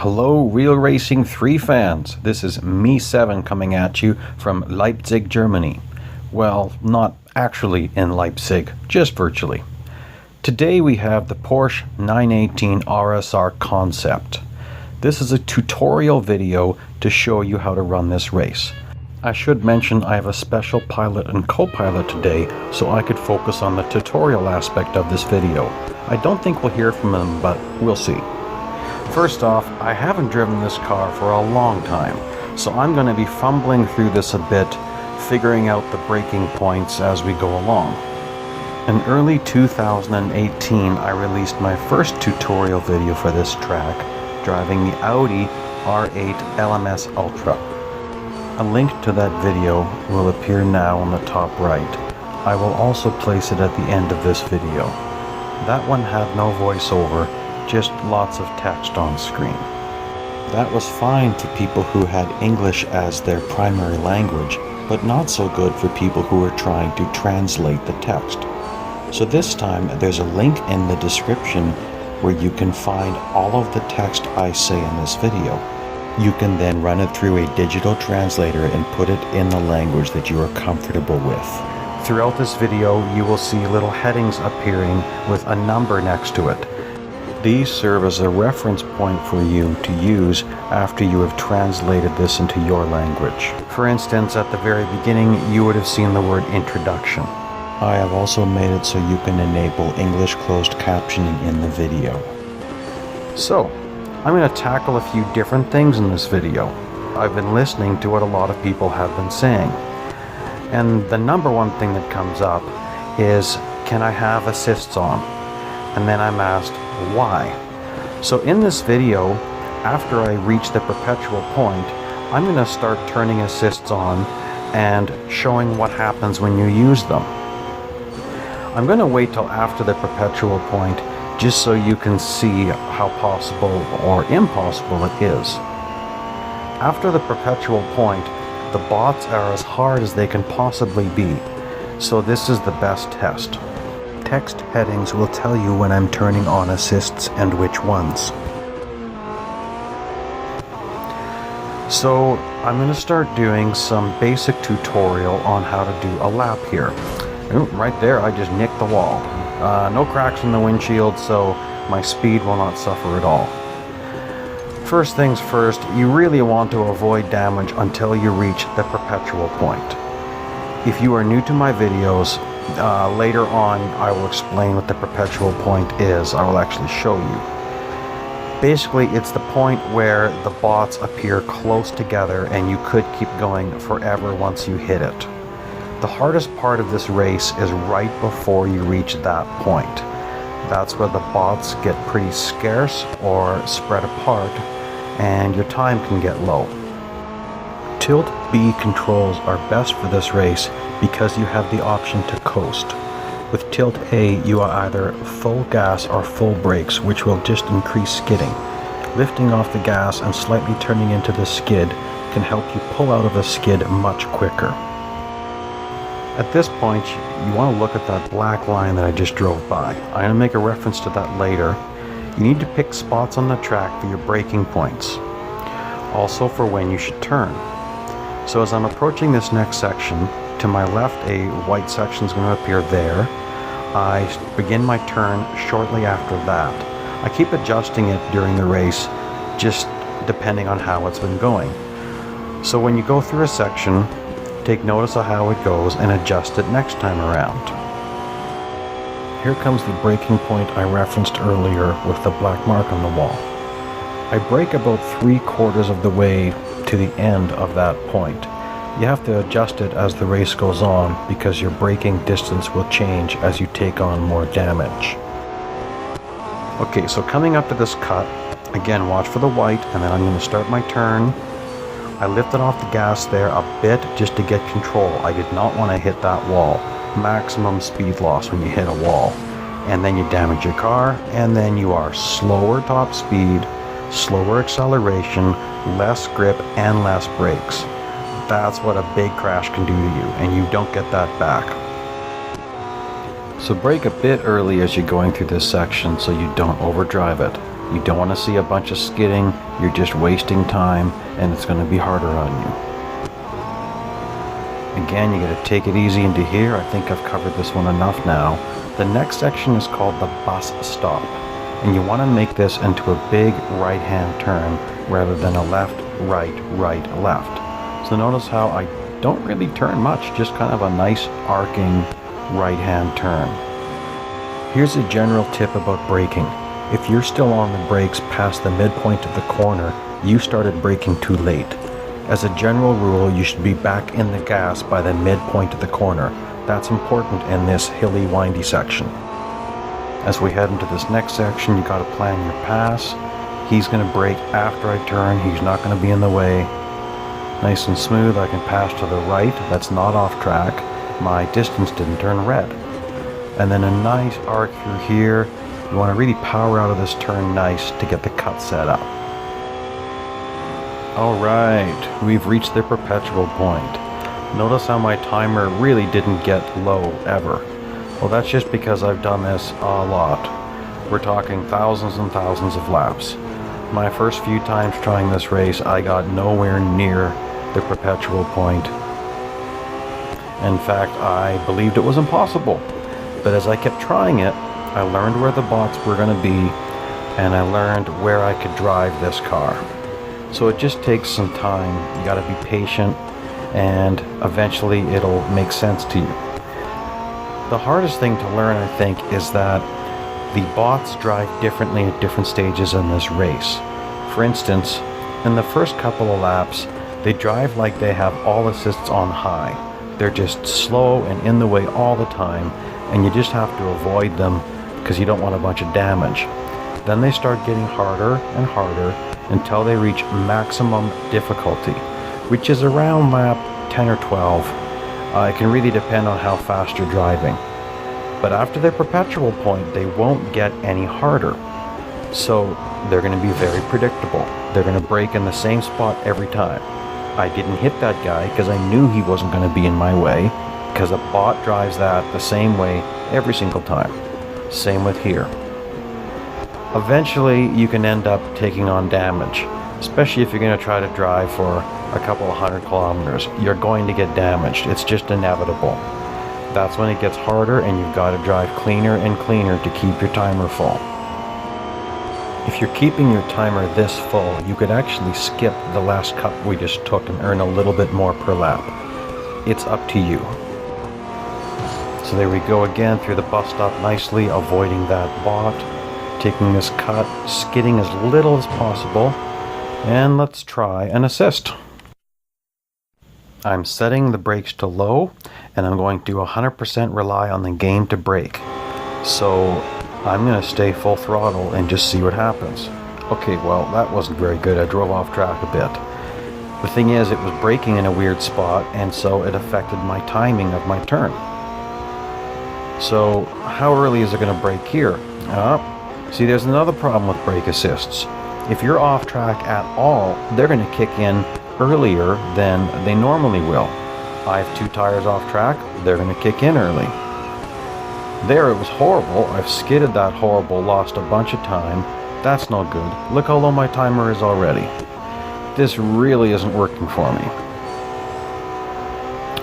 Hello, Real Racing 3 fans. This is Me7 coming at you from Leipzig, Germany. Well, not actually in Leipzig, just virtually. Today we have the Porsche 918 RSR Concept. This is a tutorial video to show you how to run this race. I should mention I have a special pilot and co-pilot today, so I could focus on the tutorial aspect of this video. I don't think we'll hear from them, but we'll see. First off, I haven't driven this car for a long time, so I'm going to be fumbling through this a bit, figuring out the braking points as we go along. In early 2018, I released my first tutorial video for this track, driving the Audi R8 LMS Ultra. A link to that video will appear now on the top right. I will also place it at the end of this video. That one had no voiceover, just lots of text on screen. That was fine for people who had English as their primary language, but not so good for people who were trying to translate the text. So this time there's a link in the description where you can find all of the text I say in this video. You can then run it through a digital translator and put it in the language that you are comfortable with. Throughout this video you will see little headings appearing with a number next to it. These serve as a reference point for you to use after you have translated this into your language. For instance, at the very beginning, you would have seen the word introduction. I have also made it so you can enable English closed captioning in the video. So, I'm going to tackle a few different things in this video. I've been listening to what a lot of people have been saying. And the number one thing that comes up is, can I have assists on? And then I'm asked, why? So in this video, after I reach the Perpetual point, I'm going to start turning assists on and showing what happens when you use them. I'm going to wait till after the Perpetual point just so you can see how possible or impossible it is. After the Perpetual point, the bots are as hard as they can possibly be, so this is the best test. Text headings will tell you when I'm turning on assists and which ones. So I'm going to start doing some basic tutorial on how to do a lap here. Ooh, right there I just nicked the wall. No cracks in the windshield, so my speed will not suffer at all. First things first, you really want to avoid damage until you reach the Perpetual point. If you are new to my videos, later on I will explain what the Perpetual point is. I will actually show you. Basically, it's the point where the bots appear close together and you could keep going forever once you hit it. The hardest part of this race is right before you reach that point. That's where the bots get pretty scarce or spread apart and your time can get low. Tilt B controls are best for this race because you have the option to coast. With Tilt A, you are either full gas or full brakes, which will just increase skidding. Lifting off the gas and slightly turning into the skid can help you pull out of a skid much quicker. At this point, you want to look at that black line that I just drove by. I'm going to make a reference to that later. You need to pick spots on the track for your braking points. Also for when you should turn. So as I'm approaching this next section, to my left a white section is going to appear there. I begin my turn shortly after that. I keep adjusting it during the race, just depending on how it's been going. So when you go through a section, take notice of how it goes and adjust it next time around. Here comes the braking point I referenced earlier with the black mark on the wall. I brake about 3/4 of the way to the end of that point. You have to adjust it as the race goes on because your braking distance will change as you take on more damage. Okay, so coming up to this cut, again watch for the white and then I'm going to start my turn. I lifted off the gas there a bit just to get control. I did not want to hit that wall. Maximum speed loss when you hit a wall. And then you damage your car and then you are slower top speed, slower acceleration, less grip and less brakes. That's what a big crash can do to you, and you don't get that back. So brake a bit early as you're going through this section so you don't overdrive it. You don't want to see a bunch of skidding. You're just wasting time, and it's going to be harder on you. Again, you got to take it easy into here. I think I've covered this one enough now. The next section is called the bus stop, and you want to make this into a big right-hand turn rather than a left, right, right, left. So notice how I don't really turn much, just kind of a nice arcing right-hand turn. Here's a general tip about braking. If you're still on the brakes past the midpoint of the corner, you started braking too late. As a general rule, you should be back in the gas by the midpoint of the corner. That's important in this hilly, windy section. As we head into this next section, you got to plan your pass. He's going to brake after I turn. He's not going to be in the way. Nice and smooth. I can pass to the right. That's not off track. My distance didn't turn red. And then a nice arc through here. You want to really power out of this turn nice to get the cut set up. Alright, we've reached the perpetual point. Notice how my timer really didn't get low ever. Well, that's just because I've done this a lot. We're talking thousands and thousands of laps. My first few times trying this race, I got nowhere near the perpetual point. In fact, I believed it was impossible. But as I kept trying it, I learned where the bots were going to be, and I learned where I could drive this car. So it just takes some time. You got to be patient, and eventually it'll make sense to you. The hardest thing to learn, I think, is that the bots drive differently at different stages in this race. For instance, in the first couple of laps, they drive like they have all assists on high. They're just slow and in the way all the time, and you just have to avoid them because you don't want a bunch of damage. Then they start getting harder and harder until they reach maximum difficulty, which is around lap 10 or 12. It can really depend on how fast you're driving. But after their perpetual point, they won't get any harder. So they're going to be very predictable. They're going to brake in the same spot every time. I didn't hit that guy because I knew he wasn't going to be in my way, because a bot drives that the same way every single time. Same with here. Eventually you can end up taking on damage, especially if you're going to try to drive for a couple of 100 kilometers. You're going to get damaged. It's just inevitable. That's when it gets harder, and you've got to drive cleaner and cleaner to keep your timer full. If you're keeping your timer this full, you could actually skip the last cut we just took and earn a little bit more per lap. It's up to you. So there we go again through the bus stop nicely, avoiding that bot, taking this cut, skidding as little as possible, and let's try an assist. I'm setting the brakes to low, and I'm going to 100% rely on the game to brake. So I'm going to stay full throttle and just see what happens. Okay, well, that wasn't very good. I drove off track a bit. The thing is, it was braking in a weird spot, and so it affected my timing of my turn. So how early is it going to brake here? See, there's another problem with brake assists. If you're off track at all, they're going to kick in earlier than they normally will. I have 2 tires off track, they're going to kick in early. There, it was horrible. I've skidded that horrible, lost a bunch of time. That's no good. Look how low my timer is already. This really isn't working for me.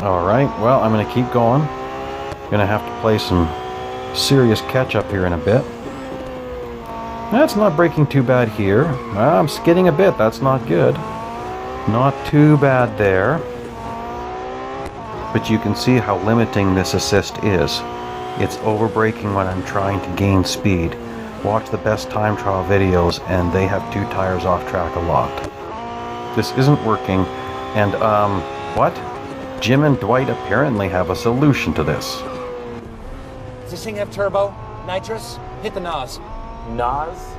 Alright, well, I'm going to keep going. Going to have to play some serious catch up here in a bit. That's not braking too bad here. I'm skidding a bit, that's not good. Not too bad there. But you can see how limiting this assist is. It's over-braking when I'm trying to gain speed. Watch the best time trial videos and they have 2 tires off track a lot. This isn't working, and what? Jim and Dwight apparently have a solution to this. Does this thing have turbo? Nitrous? Hit the NOS. NOS?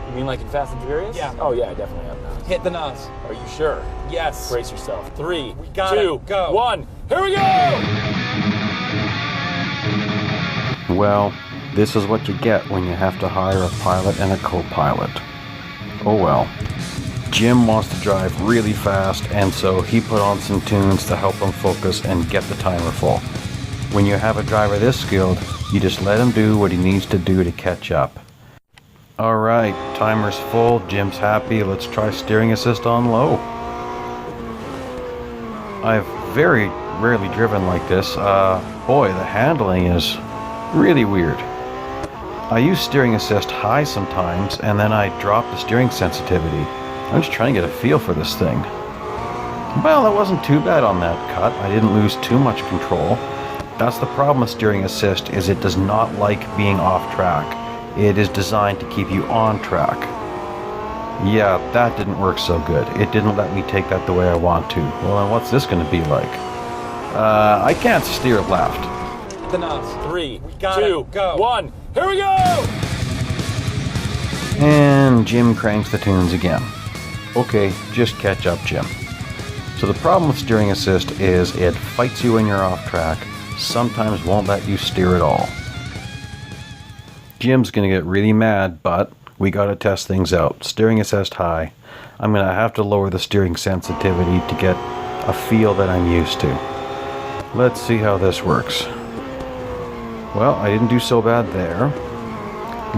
You mean like in Fast and Furious? Yeah. Oh yeah, I definitely have NOS. Hit the NOS. Are you sure? Yes. Brace yourself. 3, We got 2, it. Go. 1. Here we go! Well, this is what you get when you have to hire a pilot and a co-pilot. Oh well. Jim wants to drive really fast, and so he put on some tunes to help him focus and get the timer full. When you have a driver this skilled, you just let him do what he needs to do to catch up. Alright, timer's full, Jim's happy, let's try steering assist on low. I've very rarely driven like this. Boy, the handling is really weird. I use steering assist high sometimes, and then I drop the steering sensitivity. I'm just trying to get a feel for this thing. Well, it wasn't too bad on that cut. I didn't lose too much control. That's the problem with steering assist, is it does not like being off track. It is designed to keep you on track. Yeah, that didn't work so good. It didn't let me take that the way I want to. Well, then what's this going to be like? I can't steer left. The NOS. 3, Got 2, it. Go. 1. Here we go! And Jim cranks the tunes again. Okay, just catch up, Jim. So the problem with steering assist is it fights you when you're off track, sometimes won't let you steer at all. Jim's gonna get really mad, but we gotta test things out. Steering assist high. I'm gonna have to lower the steering sensitivity to get a feel that I'm used to. Let's see how this works. Well, I didn't do so bad there.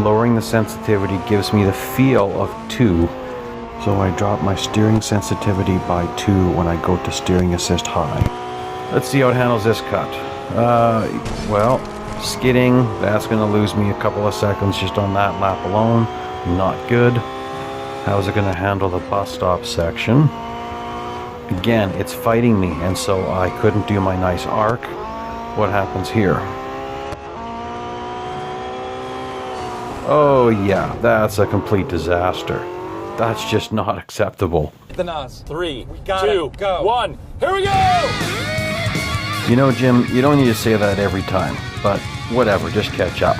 Lowering the sensitivity gives me the feel of 2, so I drop my steering sensitivity by 2 when I go to steering assist high. Let's see how it handles this cut. Well, skidding, that's going to lose me a couple of seconds just on that lap alone. Not good. How's it going to handle the bus stop section? Again, it's fighting me, and so I couldn't do my nice arc. What happens here? Oh yeah, that's a complete disaster. That's just not acceptable. The NOS. 3, Got 2, it. Go. 1. Here we go! You know, Jim, you don't need to say that every time, but whatever, just catch up.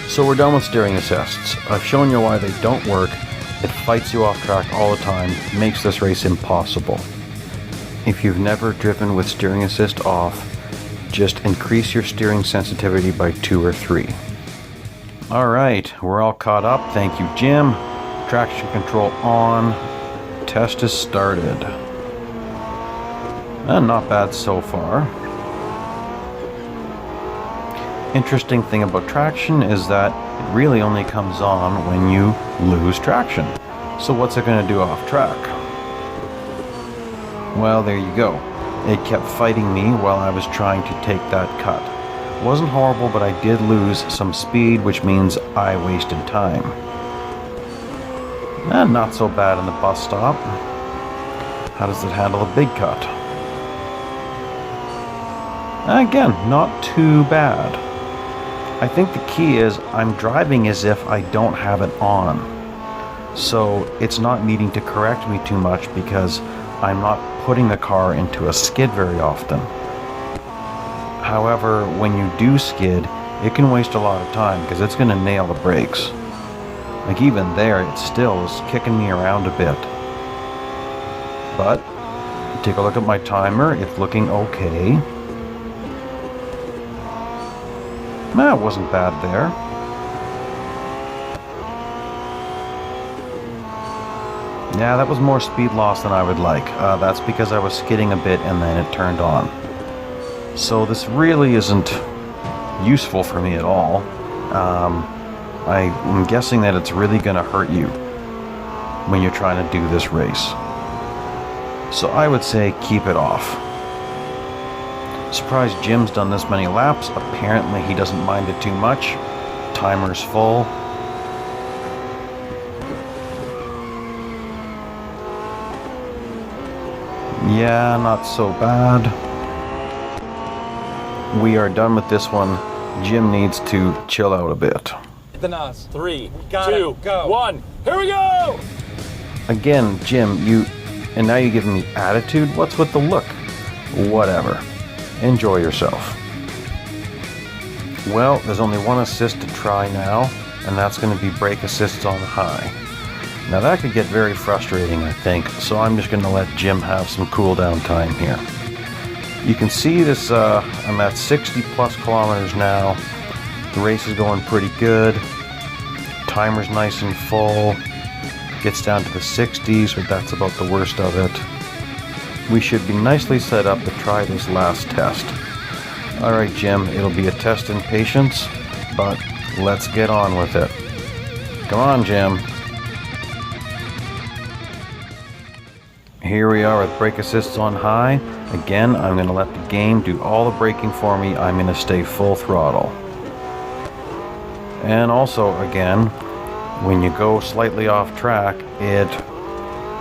So we're done with steering assists. I've shown you why they don't work. It fights you off track all the time, makes this race impossible. If you've never driven with steering assist off, just increase your steering sensitivity by 2 or 3. Alright, we're all caught up. Thank you, Jim. Traction control on. Test is started. Not bad so far. Interesting thing about traction is that it really only comes on when you lose traction. So what's it going to do off track? Well, there you go. It kept fighting me while I was trying to take that cut. It wasn't horrible, but I did lose some speed, which means I wasted time. And not so bad in the bus stop. How does it handle a big cut? Again, not too bad. I think the key is I'm driving as if I don't have it on. So it's not needing to correct me too much because I'm not putting the car into a skid very often. However, when you do skid, it can waste a lot of time because it's going to nail the brakes. Like even there, it still is kicking me around a bit. But, take a look at my timer, it's looking okay. That wasn't bad there. Yeah, that was more speed loss than I would like. That's because I was skidding a bit and then it turned on. So this really isn't useful for me at all. I'm guessing that it's really going to hurt you when you're trying to do this race. So I would say keep it off. Surprised Jim's done this many laps. Apparently he doesn't mind it too much. Timer's full. Yeah, not so bad. We are done with this one. Jim needs to chill out a bit. The NOS. 3, Got 2, it. Go. 1. Here we go! Again, Jim, and now you're giving me attitude? What's with the look? Whatever. Enjoy yourself. Well, there's only one assist to try now, and that's going to be brake assist on high. Now that could get very frustrating, I think, so I'm just going to let Jim have some cool down time here. You can see this, I'm at 60 plus kilometers now. The race is going pretty good. Timer's nice and full. Gets down to the 60s, but that's about the worst of it. We should be nicely set up to try this last test. Alright, Jim, it'll be a test in patience, but let's get on with it. Come on, Jim. Here we are with brake assists on high. Again, I'm going to let the game do all the braking for me. I'm going to stay full throttle. And also, again, when you go slightly off track, it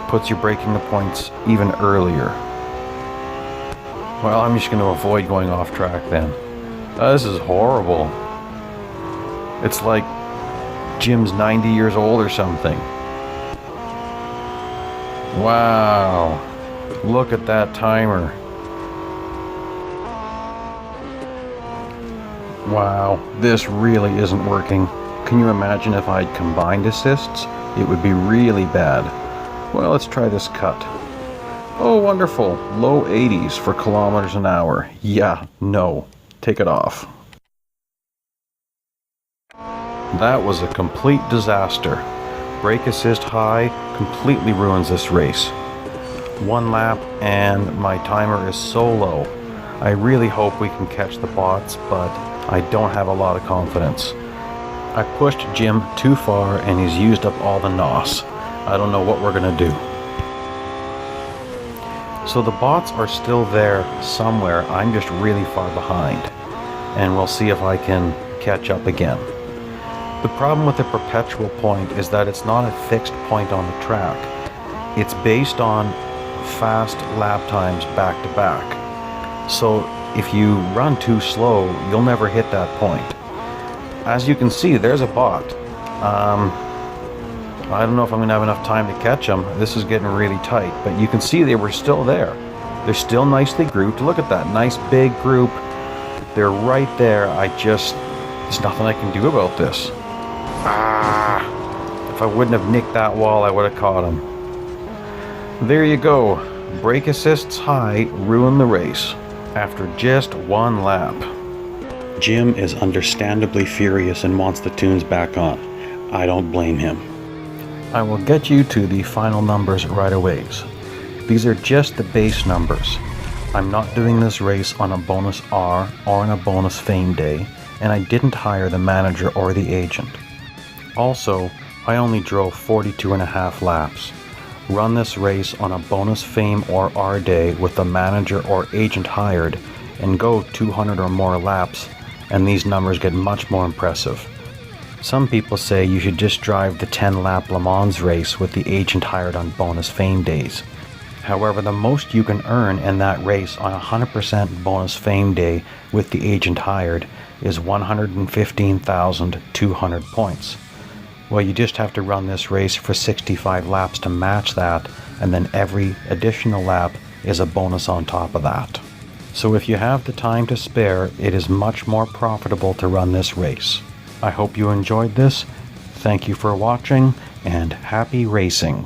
puts you braking the points even earlier. Well, I'm just going to avoid going off track then. This is horrible. It's like Jim's 90 years old or something. Wow. Look at that timer. Wow, this really isn't working. Can you imagine if I'd combined assists? It would be really bad. Well, let's try this cut. Oh, wonderful. Low 80s for kilometers an hour. Yeah, no. Take it off. That was a complete disaster. Brake assist high completely ruins this race. 1 lap and my timer is so low. I really hope we can catch the bots, but I don't have a lot of confidence. I pushed Jim too far and he's used up all the NOS. I don't know what we're gonna do. So the bots are still there somewhere. I'm just really far behind. And we'll see if I can catch up again. The problem with the Perpetual point is that it's not a fixed point on the track. It's based on fast lap times back to back. So if you run too slow, you'll never hit that point. As you can see, there's a bot. I don't know if I'm going to have enough time to catch them. This is getting really tight, but you can see they were still there. They're still nicely grouped. Look at that, nice big group. They're right there. There's nothing I can do about this. If I wouldn't have nicked that wall, I would have caught him. There you go. Brake assists high ruin the race after just 1 lap. Jim is understandably furious and wants the tunes back on. I don't blame him. I will get you to the final numbers right away. These are just the base numbers. I'm not doing this race on a bonus R or on a bonus fame day, and I didn't hire the manager or the agent. Also, I only drove 42.5 laps. Run this race on a bonus fame or R day with the manager or agent hired, and go 200 or more laps, and these numbers get much more impressive. Some people say you should just drive the 10-lap Le Mans race with the agent hired on bonus fame days. However, the most you can earn in that race on a 100% bonus fame day with the agent hired is 115,200 points. Well, you just have to run this race for 65 laps to match that, and then every additional lap is a bonus on top of that. So if you have the time to spare, it is much more profitable to run this race. I hope you enjoyed this. Thank you for watching, and happy racing.